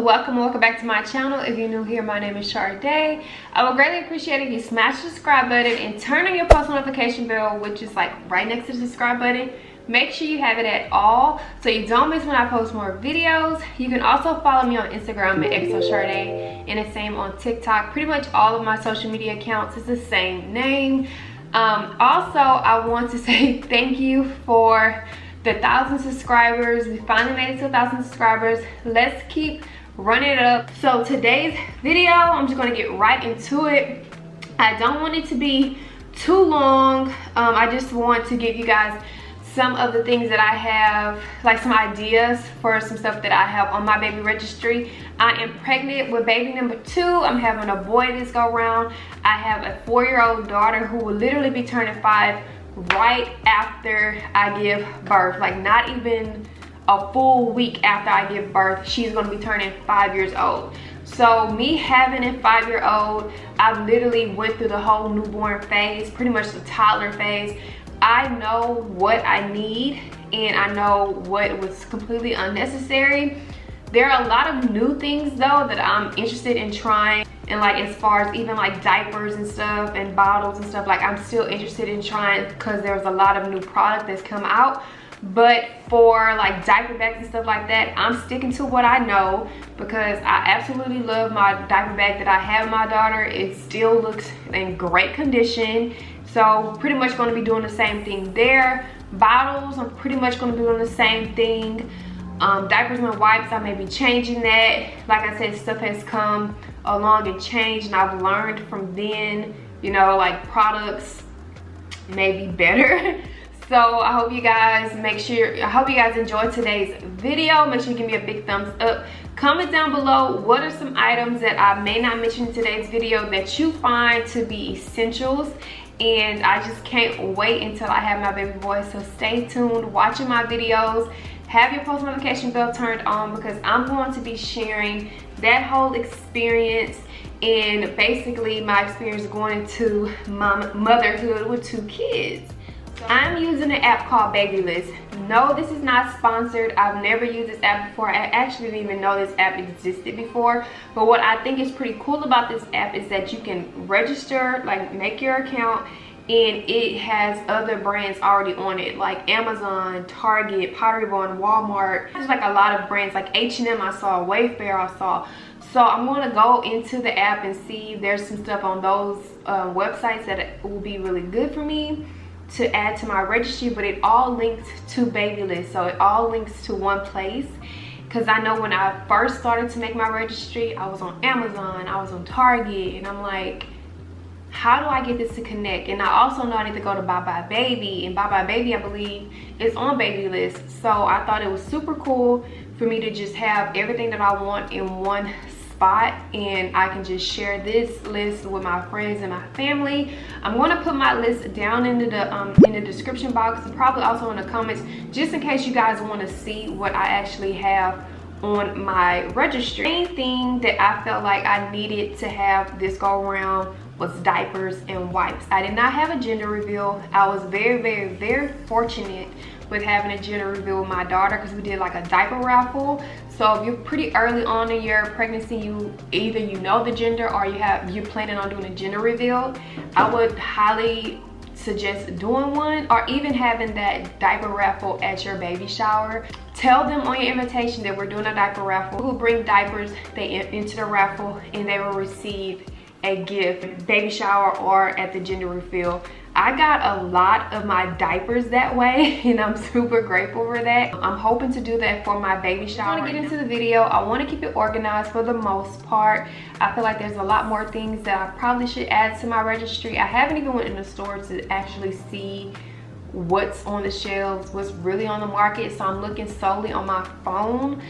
welcome back to my channel. If you're new here, my name is Shardea. I would greatly appreciate it if you smash the subscribe button and turn on your post notification bell, which is like right next to the subscribe button. Make sure you have it at all so you don't miss when I post more videos. You can also follow me on Instagram at xoShardea, and the same on TikTok. Pretty much all of my social media accounts is the same name. Also, I want to say thank you for the 1,000 subscribers. We finally made it to 1,000 subscribers. Let's keep running it up. So today's video, I'm just gonna get right into it. I don't want it to be too long. I just want to give you guys some of the things that I have, like some ideas for some stuff that I have on my baby registry. I am pregnant with baby number 2. I'm having a boy this go round. I have a 4-year-old daughter who will literally be turning 5 right after I give birth. Like not even a full week after I give birth, she's gonna be turning 5 years old. So me having a 5-year-old, I literally went through the whole newborn phase, pretty much the toddler phase. I know what I need and I know what was completely unnecessary. There are a lot of new things though that I'm interested in trying, and like as far as even like diapers and stuff and bottles and stuff, like I'm still interested in trying because there's a lot of new product that's come out. But for like diaper bags and stuff like that, I'm sticking to what I know because I absolutely love my diaper bag that I have my daughter. It still looks in great condition. So pretty much going to be doing the same thing there. Bottles, I'm pretty much going to be doing the same thing. Diapers and wipes, I may be changing that. Like I said, stuff has come along and changed, and I've learned from then, you know, like products may be better. So I hope you guys enjoyed today's video. Make sure you give me a big thumbs up. Comment down below what are some items that I may not mention in today's video that you find to be essentials. And I just can't wait until I have my baby boy. So stay tuned, watching my videos. Have your post notification bell turned on because I'm going to be sharing that whole experience and basically my experience going into my motherhood with 2 kids. I'm using an app called BABYLIST. No, this is not sponsored. I've never used this app before. I actually didn't even know this app existed before. But what I think is pretty cool about this app is that you can register, like make your account, and it has other brands already on it, like Amazon, Target, Pottery Barn, Walmart. There's like a lot of brands, like H&M I saw, Wayfair I saw. So I'm gonna go into the app and see if there's some stuff on those websites that will be really good for me to add to my registry. But it all links to BABYLIST, so it all links to one place. Because I know when I first started to make my registry, I was on Amazon, I was on Target, and I'm like, how do I get this to connect? And I also know I need to go to BABYBABY, and BABYBABY I believe is on BABYLIST. So I thought it was super cool for me to just have everything that I want in one spot, and I can just share this list with my friends and my family. I'm going to put my list down in the description box, and probably also in the comments, just in case you guys want to see what I actually have on my registry. The main thing that I felt like I needed to have this go around was diapers and wipes. I did not have a gender reveal. I was very fortunate with having a gender reveal with my daughter because we did like a diaper raffle. So if you're pretty early on in your pregnancy, either you know the gender or you're planning on doing a gender reveal, I would highly suggest doing one, or even having that diaper raffle at your baby shower. Tell them on your invitation that we're doing a diaper raffle. Who bring diapers into the raffle, and they will receive a gift, baby shower or at the gender reveal. I got a lot of my diapers that way, and I'm super grateful for that. I'm hoping to do that for my baby shower. I want to get into the video. I want to keep it organized for the most part. I feel like there's a lot more things that I probably should add to my registry. I haven't even went in the store to actually see what's on the shelves, what's really on the market. So I'm looking solely on my phone,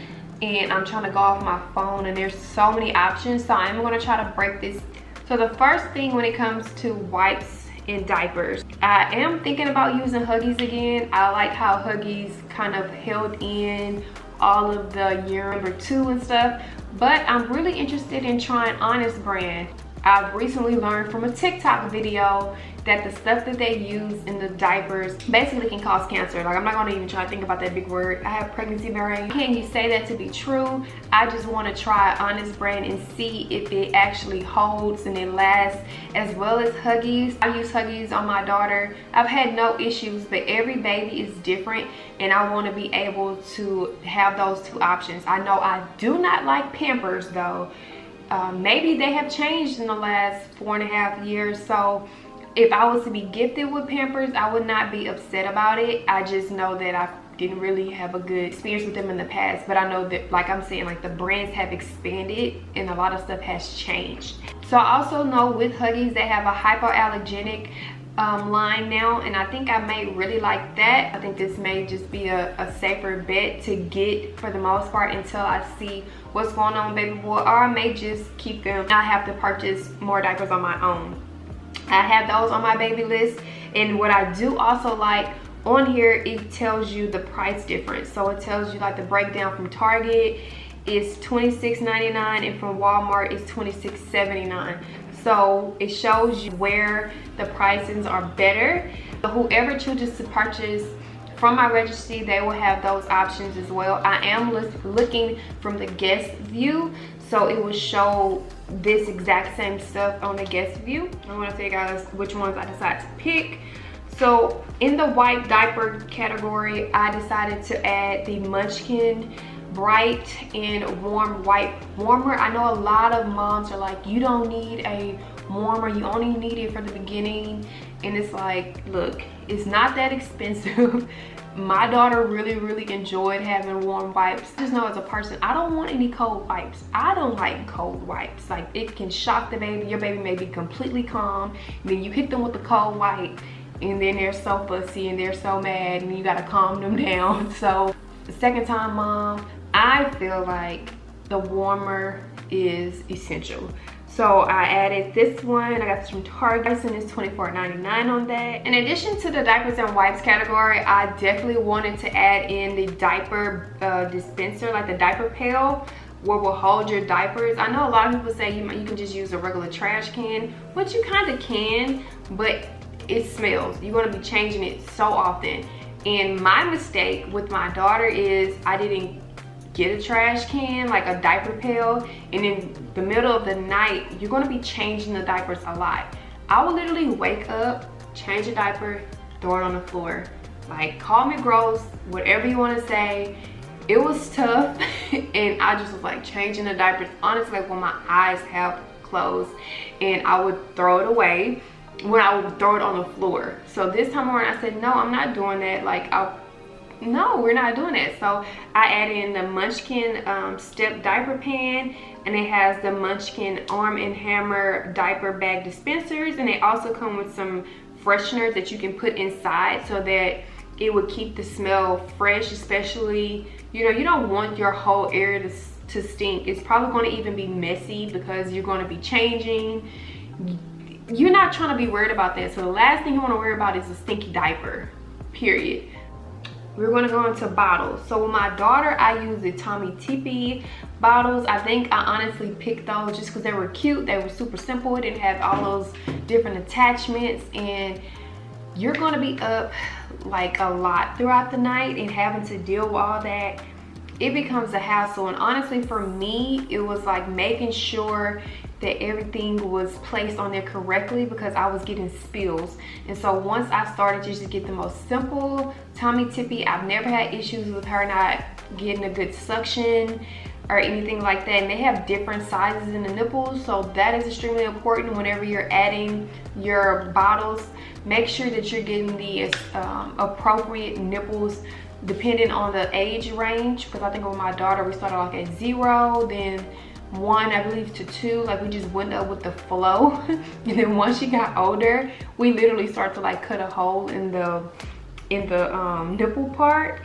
and I'm trying to go off my phone, and there's so many options. So I'm going to try to break this. So the first thing when it comes to wipes and diapers, I am thinking about using Huggies again. I like how Huggies kind of held in all of the year number 2 and stuff, but I'm really interested in trying Honest brand. I've recently learned from a TikTok video that the stuff that they use in the diapers basically can cause cancer. Like, I'm not gonna even try to think about that big word. I have pregnancy brain. Can you say that to be true? I just want to try Honest Brand and see if it actually holds and it lasts, as well as Huggies. I use Huggies on my daughter. I've had no issues, but every baby is different, and I want to be able to have those two options. I know I do not like Pampers though. Maybe they have changed in the last 4.5 years, so if I was to be gifted with Pampers, I would not be upset about it. I just know that I didn't really have a good experience with them in the past, but I know that, like I'm saying, like the brands have expanded and a lot of stuff has changed. So I also know with Huggies they have a hypoallergenic line now, and I think I may really like that. I think this may just be a safer bet to get for the most part until I see what's going on with baby boy, or I may just keep them. I have to purchase more diapers on my own. I have those on my baby list, and what I do also like on here, it tells you the price difference. So it tells you like the breakdown from Target is $26.99 and from Walmart is $26.79. So it shows you where the prices are better. So whoever chooses to purchase from my registry, they will have those options as well. I am looking from the guest view, so it will show this exact same stuff on the guest view. I want to tell you guys which ones I decided to pick. So in the white diaper category, I decided to add the Munchkin Bright and Warm White Warmer. I know a lot of moms are like, you don't need a warmer, you only need it for the beginning. And it's like, look, it's not that expensive. My daughter really enjoyed having warm wipes. Just know, as a person, I don't want any cold wipes. I don't like cold wipes. Like, it can shock the baby. Your baby may be completely calm, and then you hit them with the cold wipe, and then they're so fussy and they're so mad, and you gotta calm them down. So the second time mom, I feel like the warmer is essential. So I added this one. I got this from Target, and it's $24.99 on that. In addition to the diapers and wipes category, I definitely wanted to add in the diaper dispenser, like the diaper pail, where will hold your diapers. I know a lot of people say you can just use a regular trash can, which you kind of can, but it smells. You're gonna be changing it so often. And my mistake with my daughter is I didn't get a trash can, like a diaper pail, and in the middle of the night, you're gonna be changing the diapers a lot. I will literally wake up, change a diaper, throw it on the floor. Like, call me gross, whatever you wanna say. It was tough, and I just was like changing the diapers, honestly, like when my eyes have closed, and I would throw it away when I would throw it on the floor. So this time around, I said, no, I'm not doing that. Like, no, we're not doing that. So I added in the Munchkin step diaper pan, and it has the Munchkin Arm & Hammer diaper bag dispensers, and they also come with some fresheners that you can put inside so that it would keep the smell fresh. Especially, you know, you don't want your whole area to stink. It's probably going to even be messy because you're going to be changing. You're not trying to be worried about that. So the last thing you want to worry about is a stinky diaper, period. We're going to go into bottles. So with my daughter, I use the Tommy Tippy bottles. I think I honestly picked those just because they were cute. They were super simple. It didn't have all those different attachments, and you're going to be up like a lot throughout the night, and having to deal with all that, it becomes a hassle. And honestly, for me, it was like making sure that everything was placed on there correctly, because I was getting spills. And so once I started to just get the most simple Tommy Tippy, I've never had issues with her not getting a good suction or anything like that. And they have different sizes in the nipples, so that is extremely important whenever you're adding your bottles. Make sure that you're getting the appropriate nipples depending on the age range, because I think with my daughter, we started like at 0, then 1, I believe, to 2. Like, we just went up with the flow. And then once she got older, we literally started to like cut a hole in the nipple part.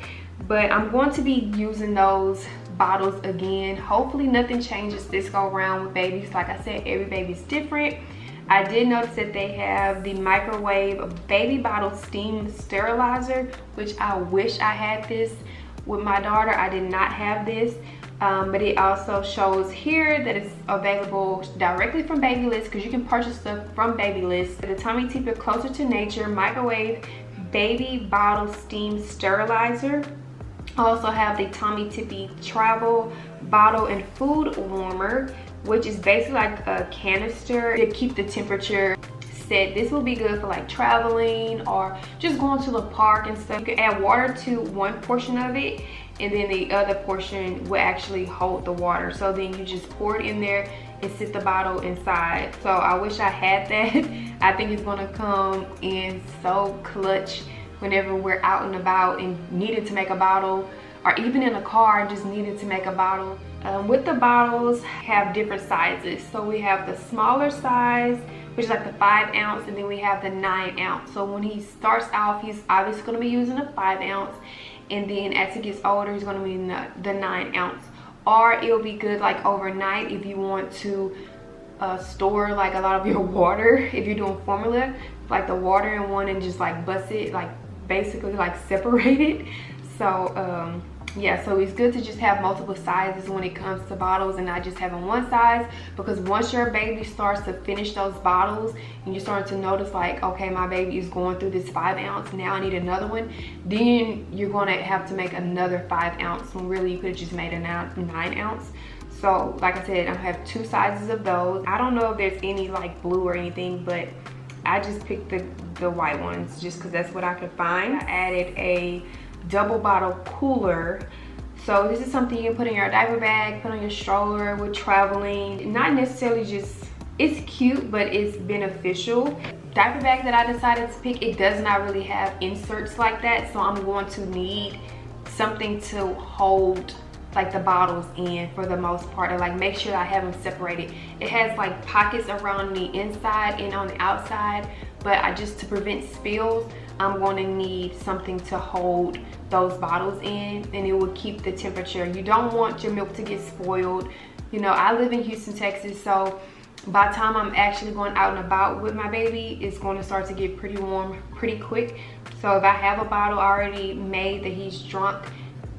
But I'm going to be using those bottles again. Hopefully nothing changes this go around with babies. Like I said, every baby's different. I did notice that they have the microwave baby bottle steam sterilizer, which I wish I had this with my daughter. I did not have this, But it also shows here that it's available directly from BABYLIST, because you can purchase stuff from BABYLIST. The Tummy Tipper Closer to Nature Microwave Baby Bottle Steam Sterilizer. I also have the Tummy Tippy Travel Bottle and Food Warmer, which is basically like a canister to keep the temperature set. This will be good for like traveling or just going to the park and stuff. You can add water to one portion of it, and then the other portion will actually hold the water. So then you just pour it in there and sit the bottle inside. So I wish I had that. I think it's gonna come in so clutch whenever we're out and about and needed to make a bottle, or even in a car and just needed to make a bottle. With the bottles, have different sizes. So we have the smaller size, which is like the 5 ounce, and then we have the 9 ounce. So when he starts off, he's obviously gonna be using a 5 ounce, and then as he gets older, he's gonna be in the 9 ounce. Or it'll be good like overnight if you want to store like a lot of your water, if you're doing formula, like the water in one and just like bust it, like basically like separate it. So yeah, so it's good to just have multiple sizes when it comes to bottles and not just having one size, because once your baby starts to finish those bottles and you're starting to notice like, okay, my baby is going through this 5 ounce, now I need another one, then you're going to have to make another 5 ounce when really you could have just made a 9 ounce. So like I said, I have 2 sizes of those. I don't know if there's any like blue or anything, but I just picked the white ones just because that's what I could find. I added a double bottle cooler. So this is something you can put in your diaper bag, put on your stroller with traveling. Not necessarily just, it's cute, but it's beneficial. Diaper bag that I decided to pick, it does not really have inserts like that, so I'm going to need something to hold like the bottles in for the most part, and like make sure I have them separated. It has like pockets around the inside and on the outside, but I just, to prevent spills, I'm going to need something to hold those bottles in, and it will keep the temperature. You don't want your milk to get spoiled. You know, I live in Houston, Texas, so by the time I'm actually going out and about with my baby, it's going to start to get pretty warm pretty quick. So if I have a bottle already made that he's drunk,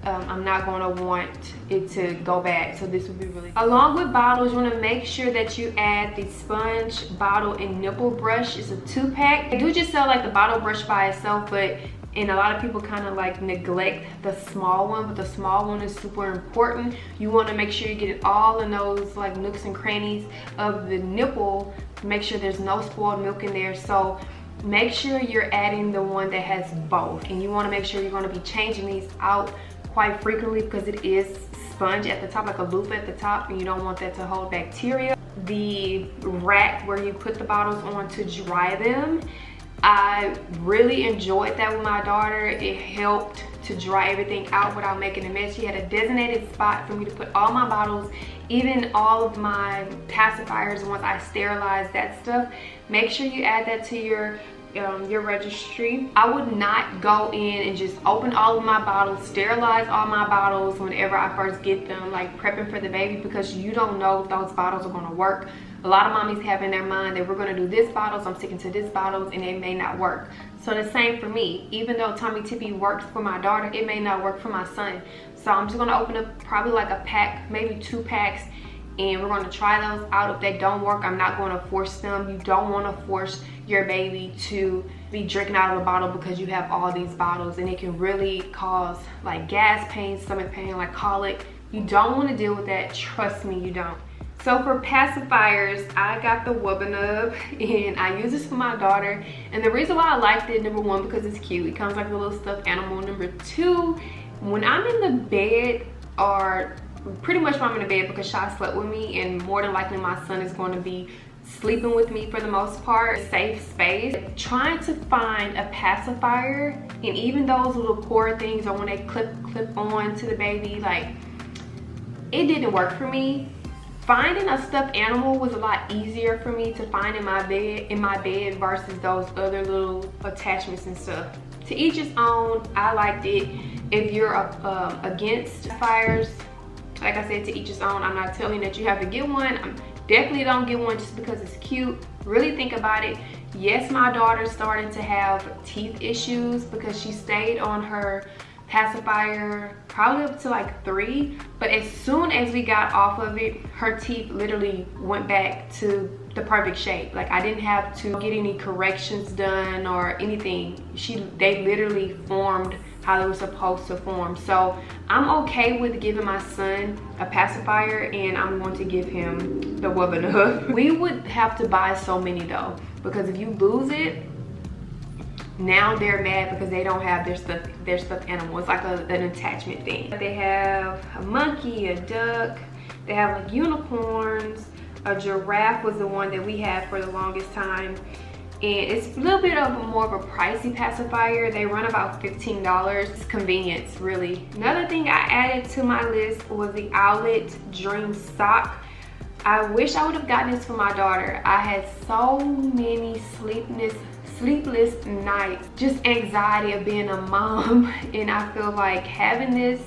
I'm not going to want it to go bad. So this would be really good. Along with bottles, you want to make sure that you add the sponge, bottle, and nipple brush. It's a 2-pack. They do just sell like the bottle brush by itself, but and a lot of people kind of like neglect the small one, but the small one is super important. You want to make sure you get it all in those like nooks and crannies of the nipple. Make sure there's no spoiled milk in there. So make sure you're adding the one that has both, and you want to make sure you're going to be changing these out quite frequently, because it is sponge at the top, like a loop at the top, and you don't want that to hold bacteria. The rack where you put the bottles on to dry them, I really enjoyed that with my daughter. It helped to dry everything out without making a mess. She had a designated spot for me to put all my bottles, even all of my pacifiers. Once I sterilize that stuff, make sure you add that to your registry. I would not go in and just open all of my bottles, sterilize all my bottles whenever I first get them, like prepping for the baby, because you don't know if those bottles are going to work. A lot of mommies have in their mind that we're going to do this bottles, I'm sticking to this bottles, and it may not work. So the same for me. Even though Tummy Tippy works for my daughter, it may not work for my son. So I'm just going to open up probably like a pack, maybe 2 packs, and we're going to try those out. If they don't work, I'm not going to force them. You don't want to force your baby to be drinking out of a bottle because you have all these bottles, and it can really cause like gas pain, stomach pain, like colic. You don't want to deal with that. Trust me, you don't. So for pacifiers, I got the Wubbanub, and I use this for my daughter. And the reason why I liked it, number 1, because it's cute. It comes like a little stuffed animal. Number 2, when I'm in the bed, or pretty much when I'm in the bed, because Sha slept with me, and more than likely my son is going to be sleeping with me for the most part, safe space, trying to find a pacifier, and even those little cord things, or when they clip on to the baby, like, it didn't work for me. Finding a stuffed animal was a lot easier for me to find in my bed versus those other little attachments and stuff. To each his own. I liked it. If you're against fires, like I said, to each his own. I'm not telling you that you have to get one. Definitely don't get one just because it's cute. Really think about it. Yes, my daughter started to have teeth issues because she stayed on her pacifier, probably up to like 3, but as soon as we got off of it, her teeth literally went back to the perfect shape. Like I didn't have to get any corrections done or anything. They literally formed how they were supposed to form. So I'm okay with giving my son a pacifier, and I'm going to give him the Wub. We would have to buy so many though, because if you lose it, now they're mad because they don't have their stuffed animal. It's like an attachment thing. They have a monkey, a duck, they have like unicorns, a giraffe was the one that we had for the longest time. And it's a little bit of more of a pricey pacifier. They run about $15. It's convenience, really. Another thing I added to my list was the Owlet Dream Sock. I wish I would have gotten this for my daughter. I had so many sleepless nights, just anxiety of being a mom, and I feel like having this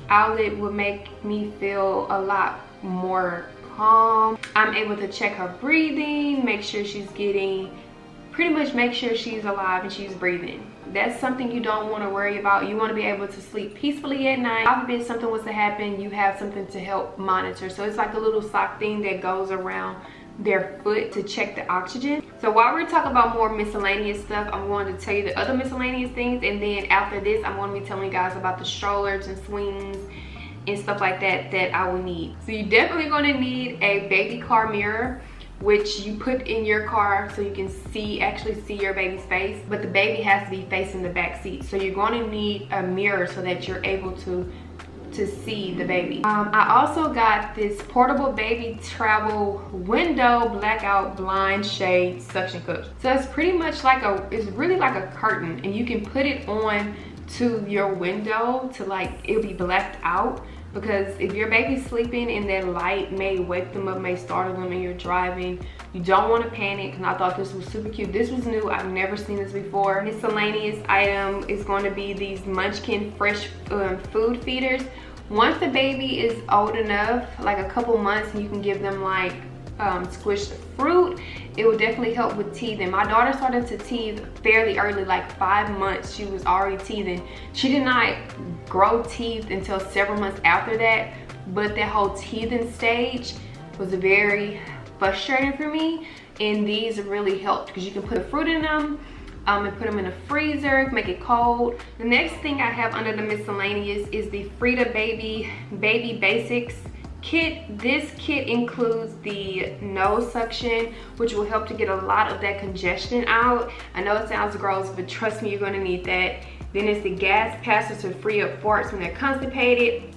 Owlet would make me feel a lot more calm. I'm able to check her breathing, make sure she's getting, pretty much make sure she's alive and she's breathing. That's something you don't want to worry about. You want to be able to sleep peacefully at night. God forbid something was to happen, you have something to help monitor. So it's like a little sock thing that goes around their foot to check the oxygen. So while we're talking about more miscellaneous stuff, I'm going to tell you the other miscellaneous things, and then after this I'm going to be telling you guys about the strollers and swings and stuff like that that I will need. So you're definitely going to need a baby car mirror, which you put in your car so you can actually see your baby's face, but the baby has to be facing the back seat. So you're going to need a mirror so that you're able to see the baby. I also got this portable baby travel window blackout blind shade suction cup. So it's pretty much like it's really like a curtain, and you can put it on to your window to like, it'll be blacked out, because if your baby's sleeping and that light may wake them up, may startle them, and you're driving, you don't want to panic. And I thought this was super cute. This was new. I've never seen this before. Miscellaneous item is going to be these Munchkin fresh food feeders. Once the baby is old enough, like a couple months, and you can give them like squished fruit, it will definitely help with teething. My daughter started to teeth fairly early, like 5 months she was already teething. She did not grow teeth until several months after that, but that whole teething stage was very frustrating for me, and these really helped because you can put a fruit in them and put them in a freezer, make it cold. The next thing I have under the miscellaneous is the Frida Baby Basics kit. This kit includes the nose suction, which will help to get a lot of that congestion out. I know it sounds gross, but trust me, you're going to need that. Then it's the gas passer to free up farts when they're constipated.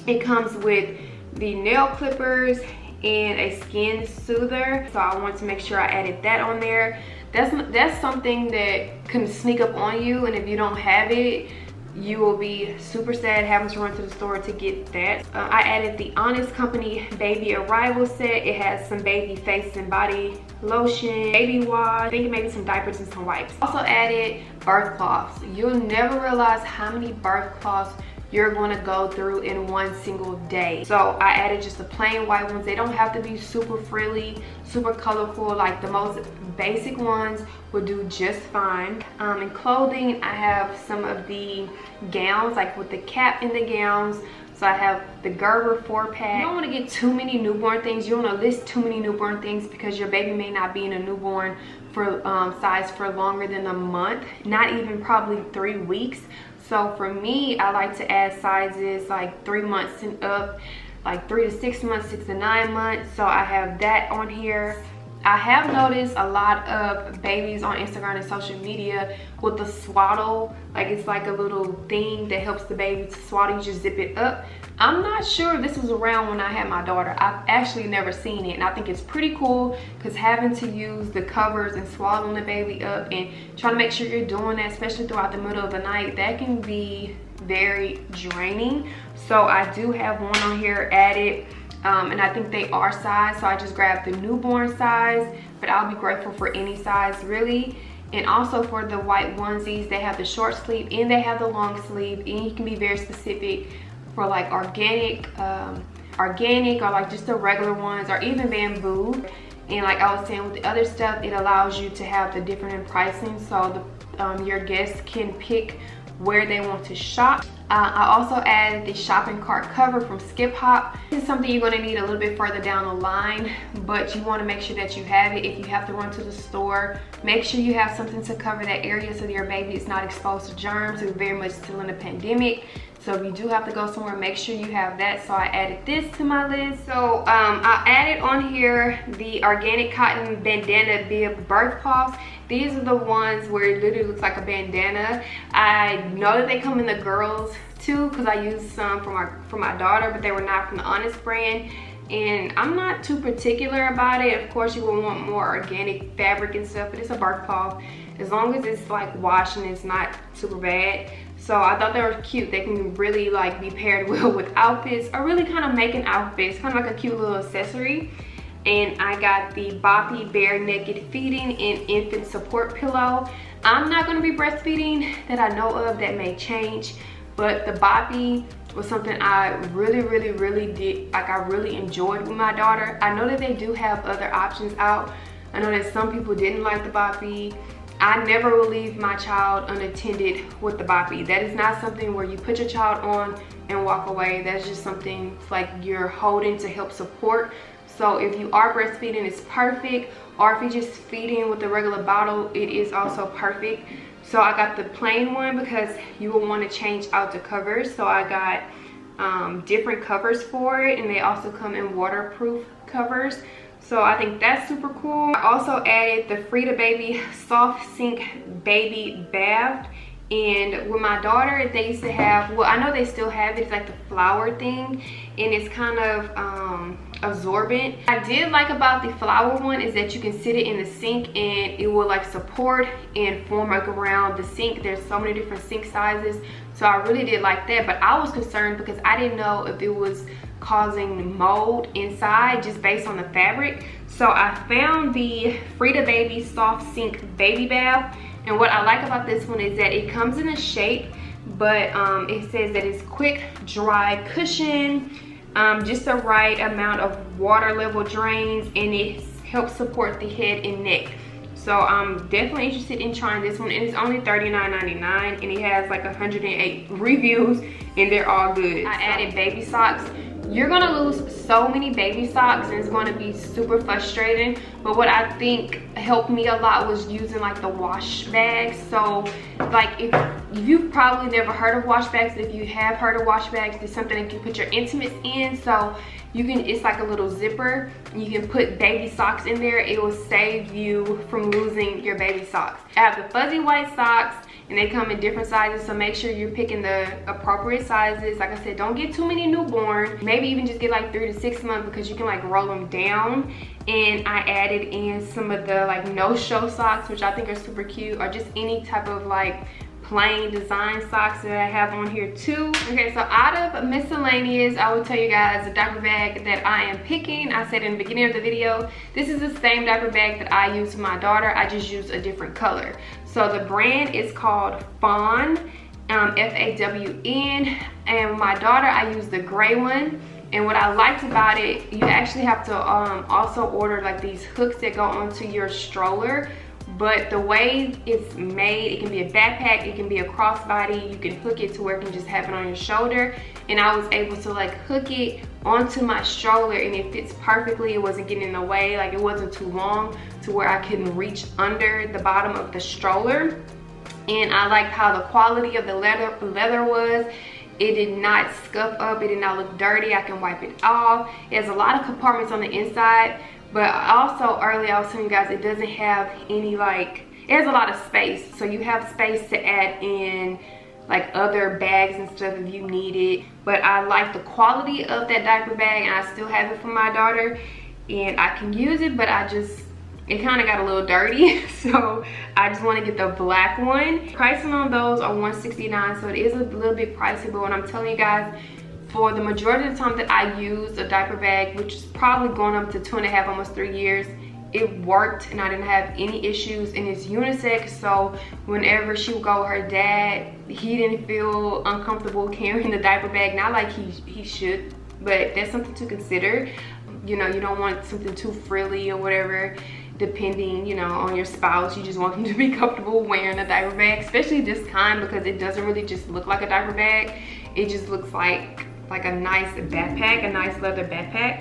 It comes with the nail clippers and a skin soother, so I want to make sure I added that on there. That's something that can sneak up on you, and if you don't have it, you will be super sad having to run to the store to get that. I added the Honest Company Baby Arrival Set. It has some baby face and body lotion, baby wash, I think maybe some diapers and some wipes. Also added birth cloths. You'll never realize how many birth cloths you're going to go through in one single day. So I added just the plain white ones. They don't have to be super frilly, super colorful. Like the most basic ones will do just fine. In clothing, I have some of the gowns, like with the cap in the gowns. So I have the Gerber 4-pack. You don't want to get too many newborn things. You don't want to list too many newborn things because your baby may not be in a newborn for size for longer than a month, not even probably 3 weeks. So for me, I like to add sizes like 3 months and up, like 3 to 6 months, 6 to 9 months. So I have that on here. I have noticed a lot of babies on Instagram and social media with the swaddle. Like it's like a little thing that helps the baby to swaddle. You just zip it up. I'm not sure this was around when I had my daughter. I've actually never seen it, and I think it's pretty cool because having to use the covers and swaddling the baby up and trying to make sure you're doing that, especially throughout the middle of the night, that can be very draining. So I do have one on here added. And I think they are sized, so I just grabbed the newborn size, but I'll be grateful for any size really. And also for the white onesies, they have the short sleeve and they have the long sleeve, and you can be very specific for like organic or like just the regular ones, or even bamboo. And like I was saying with the other stuff, it allows you to have the different in pricing, so the your guests can pick where they want to shop. I also added the shopping cart cover from Skip Hop. This is something you're going to need a little bit further down the line, but you want to make sure that you have it. If you have to run to the store, make sure you have something to cover that area so that your baby is not exposed to germs. We're very much still in a pandemic, so if you do have to go somewhere, make sure you have that. So I added this to my list. So I added on here the organic cotton bandana bib birth cloths. These are the ones where it literally looks like a bandana. I know that they come in the girls too, because I used some for my daughter, but they were not from the Honest brand. And I'm not too particular about it. Of course, you will want more organic fabric and stuff, but it's a birth cloth. As long as it's like washed and it's not super bad. So I thought they were cute. They can really like be paired well with outfits, or really kind of make an outfit. It's kind of like a cute little accessory. And I got the Boppy Bare Naked Feeding and Infant Support Pillow. I'm not going to be breastfeeding that I know of. That may change, but the Boppy was something I really did, like I really enjoyed with my daughter. I know that they do have other options out. I know that some people didn't like the Boppy. I never will leave my child unattended with the Boppy. That is not something where you put your child on and walk away. That's just something like you're holding to help support. So if you are breastfeeding, it's perfect. Or if you're just feeding with a regular bottle, it is also perfect. So I got the plain one because you will want to change out the covers. So I got different covers for it, and they also come in waterproof covers. So I think that's super cool. I also added the Frida Baby Soft Sink Baby Bath. And with my daughter, they used to have, well, I know they still have it, it's like the flower thing, and it's kind of absorbent. What I did like about the flower one is that you can sit it in the sink and it will like support and form like around the sink. There's so many different sink sizes, so I really did like that. But I was concerned because I didn't know if it was causing mold inside just based on the fabric. So I found the Frida Baby Soft Sink Baby Bath. And what I like about this one is that it comes in a shape, but it says that it's quick, dry cushion, just the right amount of water level drains, and it helps support the head and neck. So I'm definitely interested in trying this one, and it's only $39.99, and it has like 108 reviews, and they're all good. I added baby socks. You're gonna lose so many baby socks, and it's gonna be super frustrating. But what I think helped me a lot was using like the wash bags. So like if you've probably never heard of wash bags, if you have heard of wash bags, it's something that you put your intimates in. So you can, it's like a little zipper. You can put baby socks in there. It will save you from losing your baby socks. I have the fuzzy white socks, and they come in different sizes, so make sure you're picking the appropriate sizes. Like I said, don't get too many newborn. Maybe even just get like 3 to 6 months, because you can like roll them down. And I added in some of the like no-show socks, which I think are super cute, or just any type of like plain design socks that I have on here too. Okay, so out of miscellaneous, I will tell you guys the diaper bag that I am picking. I said in the beginning of the video, this is the same diaper bag that I use for my daughter. I just use a different color. So the brand is called Fawn, F-A-W-N, and my daughter, I use the gray one. And what I liked about it, you actually have to also order like these hooks that go onto your stroller. But the way it's made, it can be a backpack, it can be a crossbody, you can hook it to where it can just have it on your shoulder. And I was able to like hook it onto my stroller, and it fits perfectly. It wasn't getting in the way, like it wasn't too long to where I couldn't reach under the bottom of the stroller. And I liked how the quality of the leather was. It did not scuff up, it did not look dirty. I can wipe it off. It has a lot of compartments on the inside. But also earlier I was telling you guys, it doesn't have any like, it has a lot of space. So you have space to add in like other bags and stuff if you need it. But I like the quality of that diaper bag, and I still have it for my daughter. And I can use it, but it kind of got a little dirty. So I just want to get the black one. Pricing on those are $169, so it is a little bit pricey. But what I'm telling you guys, for the majority of the time that I used a diaper bag, which is probably going up to 2.5, almost 3 years, it worked and I didn't have any issues. And it's unisex, so whenever she would go with her dad, he didn't feel uncomfortable carrying the diaper bag. Not like he should, but that's something to consider. you know, you don't want something too frilly or whatever, depending, you know, on your spouse. You just want them to be comfortable wearing a diaper bag, especially this kind, because it doesn't really just look like a diaper bag. It just looks like a nice backpack, a nice leather backpack.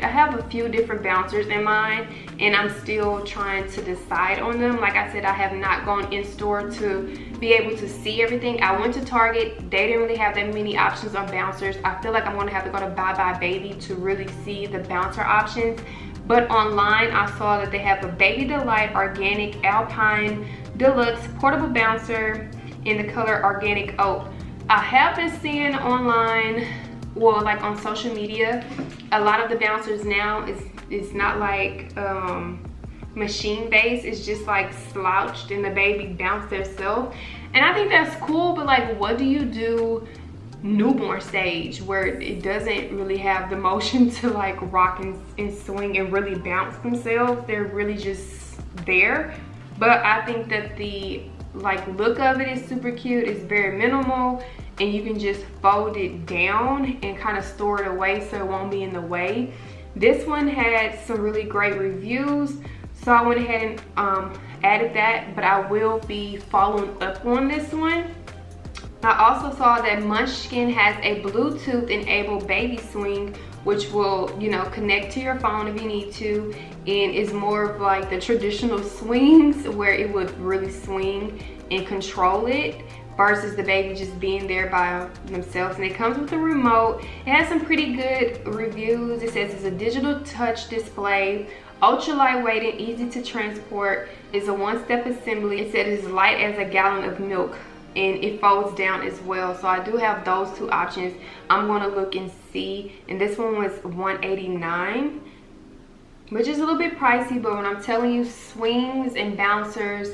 I have a few different bouncers in mind, and I'm still trying to decide on them. Like I said, I have not gone in store to be able to see everything. I went to Target. They didn't really have that many options on bouncers. I feel like I'm gonna have to go to Baby to really see the bouncer options. But online, I saw that they have a Baby Delight Organic Alpine Deluxe Portable Bouncer in the color Organic Oak. I have been seeing online, well, like on social media, a lot of the bouncers now is not like machine based. It's just like slouched and the baby bounced themselves. And I think that's cool, but like, what do you do newborn stage where it doesn't really have the motion to like rock and swing and really bounce themselves? They're really just there. But I think that the like look of it is super cute. It's very minimal, and you can just fold it down and kind of store it away so it won't be in the way. This one had some really great reviews, so I went ahead and added that, but I will be following up on this one. I also saw that Munchkin has a Bluetooth enabled baby swing, which will, you know, connect to your phone if you need to, and is more of like the traditional swings where it would really swing and control it versus the baby just being there by themselves. And it comes with a remote. It has some pretty good reviews. It says it's a digital touch display, ultra lightweight and easy to transport. It's a one-step assembly. It said it's light as a gallon of milk, and it folds down as well. So I do have those two options. I'm gonna look and see. And this one was $189, which is a little bit pricey, but when I'm telling you, swings and bouncers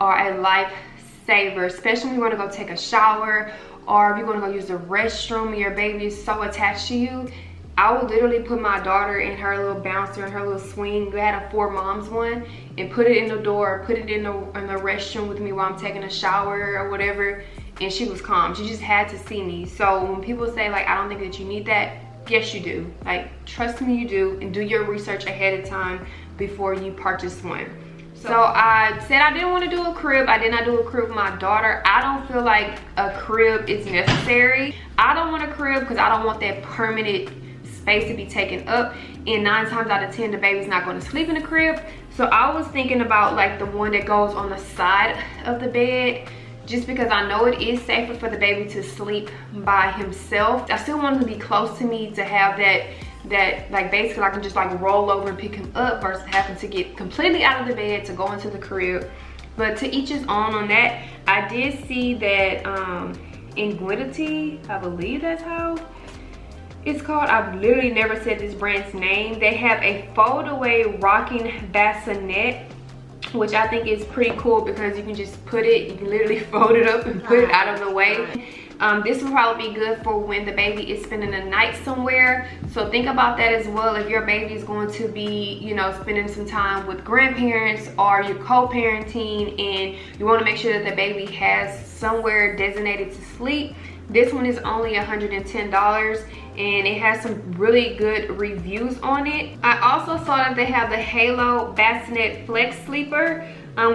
are a lifesaver, especially when you want to go take a shower, or if you're going to go use the restroom and your baby is so attached to you. I would literally put my daughter in her little bouncer and her little swing. We had a 4 Moms one, and put it in the door, put it in the restroom with me while I'm taking a shower or whatever, and she was calm. She just had to see me. So when people say like, I don't think that you need that, yes you do. Like, trust me, you do, and do your research ahead of time before you purchase one. So I said I didn't want to do a crib. I did not do a crib with my daughter. I don't feel like a crib is necessary. I don't want a crib because I don't want that permanent space to be taken up, and 9 times out of 10 the baby's not going to sleep in the crib. So I was thinking about like the one that goes on the side of the bed, just because I know it is safer for the baby to sleep by himself. I still want him to be close to me, to have that like basically I can just like roll over and pick him up versus having to get completely out of the bed to go into the crib. But to each his own on that. I did see that Ingenuity, I believe that's how it's called. I've literally never said this brand's name. They have a fold away rocking bassinet, which I think is pretty cool because you can just put it, you can literally fold it up and put it out of the way. This will probably be good for when the baby is spending the night somewhere. So think about that as well. If your baby is going to be, you know, spending some time with grandparents, or you're co-parenting and you want to make sure that the baby has somewhere designated to sleep, this one is only $110, and it has some really good reviews on it. I also saw that they have the Halo Bassinet Flex Sleeper,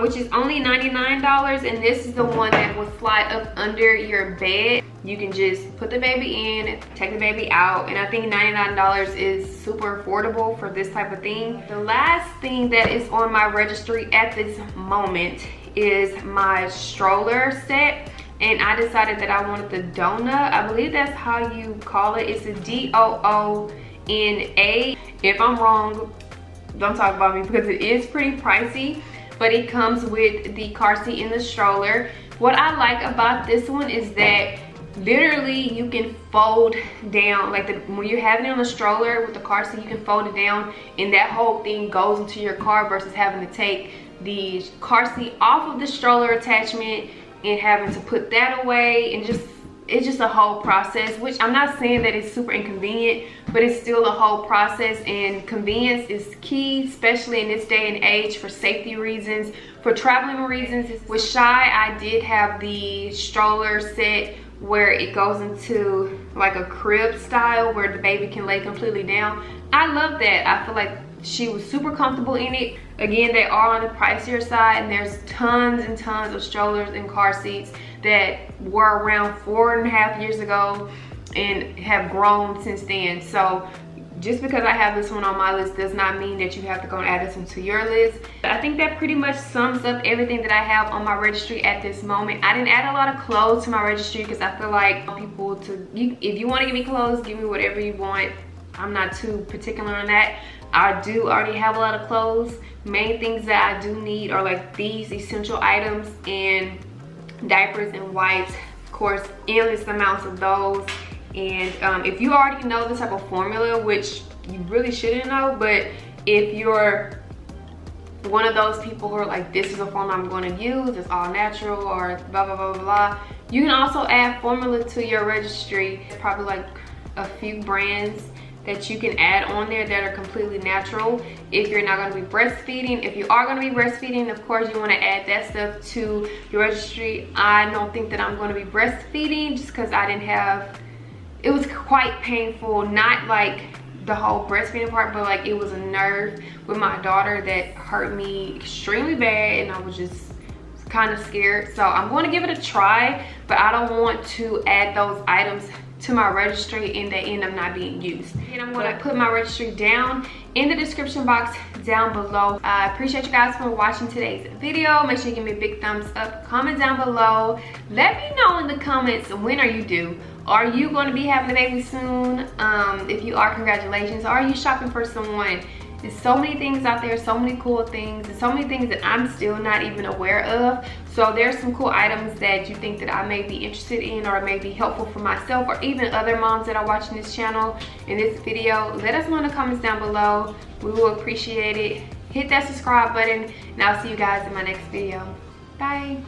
which is only $99, and this is the one that will slide up under your bed. You can just put the baby in, take the baby out, and I think $99 is super affordable for this type of thing. The last thing that is on my registry at this moment is my stroller set, and I decided that I wanted the donut. I believe that's how you call it. It's a DOONA. If I'm wrong, don't talk about me, because it is pretty pricey, but it comes with the car seat and the stroller. What I like about this one is that literally you can fold down, like when you're having it on a stroller with the car seat, you can fold it down and that whole thing goes into your car, versus having to take the car seat off of the stroller attachment and having to put that away, and it's just a whole process, which I'm not saying that it's super inconvenient, but it's still a whole process, and convenience is key, especially in this day and age, for safety reasons, for traveling reasons. With Shy, I did have the stroller set where it goes into like a crib style where the baby can lay completely down. I love that. I feel like she was super comfortable in it. Again, they are on the pricier side, and there's tons and tons of strollers and car seats that were around 4.5 years ago and have grown since then. So just because I have this one on my list does not mean that you have to go and add this one to your list. I think that pretty much sums up everything that I have on my registry at this moment. I didn't add a lot of clothes to my registry because I feel like people if you want to give me clothes, give me whatever you want. I'm not too particular on that. I do already have a lot of clothes. Main things that I do need are like these essential items and diapers and wipes. Of course, endless amounts of those. And if you already know the type of formula, which you really shouldn't know, but if you're one of those people who are like, this is a formula I'm going to use, it's all natural, or blah blah blah blah blah, you can also add formula to your registry. It's probably like a few brands that you can add on there that are completely natural if you're not going to be breastfeeding. If you are going to be breastfeeding, of course you want to add that stuff to your registry. I don't think that I'm going to be breastfeeding just because I didn't have, it was quite painful, not like the whole breastfeeding part, but like it was a nerve with my daughter that hurt me extremely bad, and I was just kind of scared. So I'm going to give it a try, but I don't want to add those items to my registry and they end up not being used. And I'm going to put my registry down in the description box down below. I appreciate you guys for watching today's video. Make sure you give me a big thumbs up, comment down below. Let me know in the comments, when are you due? Are you going to be having a baby soon? If you are, congratulations. Are you shopping for someone? There's so many things out there, so many cool things, and so many things that I'm still not even aware of. So there's some cool items that you think that I may be interested in or may be helpful for myself or even other moms that are watching this channel in this video. Let us know in the comments down below. We will appreciate it. Hit that subscribe button, and I'll see you guys in my next video. Bye.